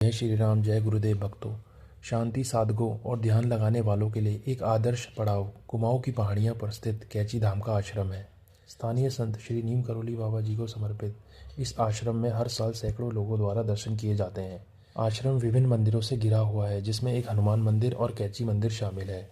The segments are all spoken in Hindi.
जय श्री राम। जय गुरुदेव। भक्तों, शांति साधकों और ध्यान लगाने वालों के लिए एक आदर्श पड़ाव कुमाऊं की पहाड़ियों पर स्थित कैची धाम का आश्रम है। स्थानीय संत श्री नीम करोली बाबा जी को समर्पित इस आश्रम में हर साल सैकड़ों लोगों द्वारा दर्शन किए जाते हैं। आश्रम विभिन्न मंदिरों से घिरा हुआ है, जिसमें एक हनुमान मंदिर और कैची मंदिर शामिल है,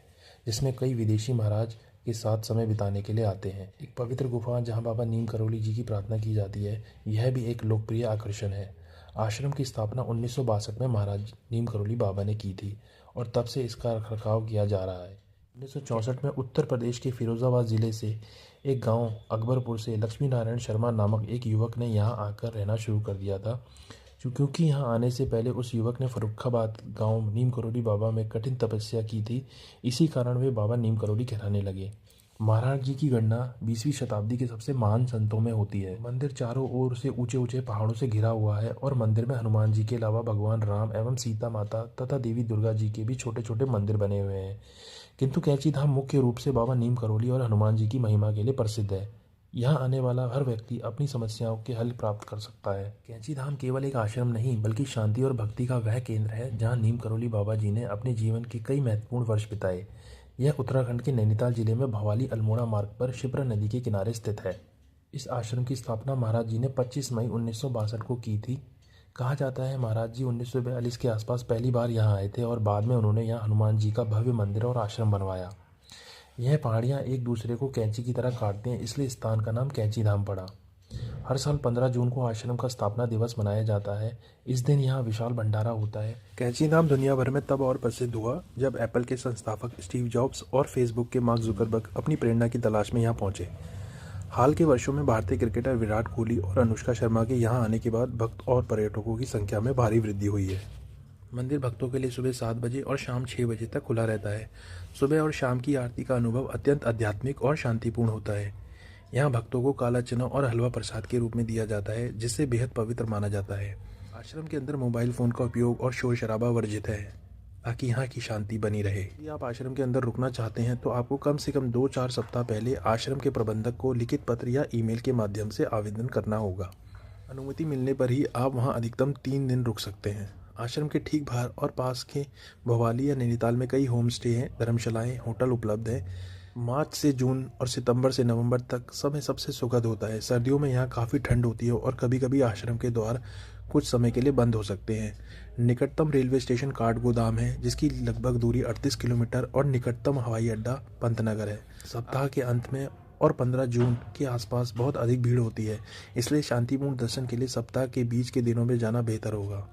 जिसमें कई विदेशी महाराज के साथ समय बिताने के लिए आते हैं। एक पवित्र गुफा जहां बाबा नीम करोली जी की प्रार्थना की जाती है, यह भी एक लोकप्रिय आकर्षण है। आश्रम की स्थापना 1962 में महाराज नीम करोली बाबा ने की थी और तब से इसका रखरखाव किया जा रहा है। 1964 में उत्तर प्रदेश के फिरोजाबाद जिले से एक गांव अकबरपुर से लक्ष्मी नारायण शर्मा नामक एक युवक ने यहां आकर रहना शुरू कर दिया था। क्योंकि यहां आने से पहले उस युवक ने फर्रुखाबाद गांव नीम करोली बाबा में कठिन तपस्या की थी, इसी कारण वे बाबा नीम करोली कहलाने लगे। महाराज जी की गणना 20वीं शताब्दी के सबसे महान संतों में होती है। मंदिर चारों ओर से ऊंचे ऊंचे पहाड़ों से घिरा हुआ है और मंदिर में हनुमान जी के अलावा भगवान राम एवं सीता माता तथा देवी दुर्गा जी के भी छोटे छोटे मंदिर बने हुए हैं। किंतु कैची धाम मुख्य रूप से बाबा नीम करोली और हनुमान जी की महिमा के लिए प्रसिद्ध है। यहाँ आने वाला हर व्यक्ति अपनी समस्याओं के हल प्राप्त कर सकता है। कैची धाम केवल एक आश्रम नहीं, बल्कि शांति और भक्ति का वह केंद्र है जहाँ नीम करोली बाबा जी ने अपने जीवन के कई महत्वपूर्ण वर्ष बिताए। यह उत्तराखंड के नैनीताल जिले में भवाली अल्मोड़ा मार्ग पर शिप्रा नदी के किनारे स्थित है। इस आश्रम की स्थापना महाराज जी ने 25 मई 1962 को की थी। कहा जाता है महाराज जी 1942 के आसपास पहली बार यहाँ आए थे और बाद में उन्होंने यहाँ हनुमान जी का भव्य मंदिर और आश्रम बनवाया। यह पहाड़ियाँ एक दूसरे को कैंची की तरह काटती हैं, इसलिए स्थान का नाम कैची धाम पड़ा। हर साल 15 जून को आश्रम का स्थापना दिवस मनाया जाता है। इस दिन यहाँ विशाल भंडारा होता है। कैची धाम दुनिया भर में तब और प्रसिद्ध हुआ जब एप्पल के संस्थापक स्टीव जॉब्स और फेसबुक के मार्क जुकरबर्ग अपनी प्रेरणा की तलाश में यहाँ पहुंचे। हाल के वर्षों में भारतीय क्रिकेटर विराट कोहली और अनुष्का शर्मा के यहाँ आने के बाद भक्त और पर्यटकों की संख्या में भारी वृद्धि हुई है। मंदिर भक्तों के लिए सुबह 7 बजे और शाम 6 बजे तक खुला रहता है। सुबह और शाम की आरती का अनुभव अत्यंत आध्यात्मिक और शांतिपूर्ण होता है। यहाँ भक्तों को काला चना और हलवा प्रसाद के रूप में दिया जाता है, जिससे बेहद पवित्र माना जाता है। आश्रम के अंदर मोबाइल फ़ोन का उपयोग और शोर शराबा वर्जित है, ताकि यहाँ की शांति बनी रहे। यदि आप आश्रम के अंदर रुकना चाहते हैं तो आपको कम से कम 2-4 सप्ताह पहले आश्रम के प्रबंधक को लिखित पत्र या ईमेल के माध्यम से आवेदन करना होगा। अनुमति मिलने पर ही आप वहाँ अधिकतम 3 दिन रुक सकते हैं। आश्रम के ठीक बाहर और पास के भवाली या नैनीताल में कई होम स्टे हैं, धर्मशालाएं, होटल उपलब्ध हैं। मार्च से जून और सितंबर से नवंबर तक समय सबसे सुखद होता है। सर्दियों में यहाँ काफ़ी ठंड होती है और कभी कभी आश्रम के द्वार कुछ समय के लिए बंद हो सकते हैं। निकटतम रेलवे स्टेशन काठगोदाम है, जिसकी लगभग दूरी 38 किलोमीटर और निकटतम हवाई अड्डा पंतनगर है। सप्ताह के अंत में और 15 जून के आसपास बहुत अधिक भीड़ होती है, इसलिए शांतिपूर्ण दर्शन के लिए सप्ताह के बीच के दिनों में जाना बेहतर होगा।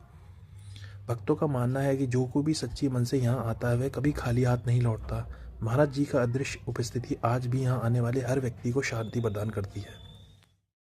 भक्तों का मानना है कि जो कोई भी सच्ची मन से यहाँ आता है वह कभी खाली हाथ नहीं लौटता। महाराज जी का अदृश्य उपस्थिति आज भी यहाँ आने वाले हर व्यक्ति को शांति प्रदान करती है।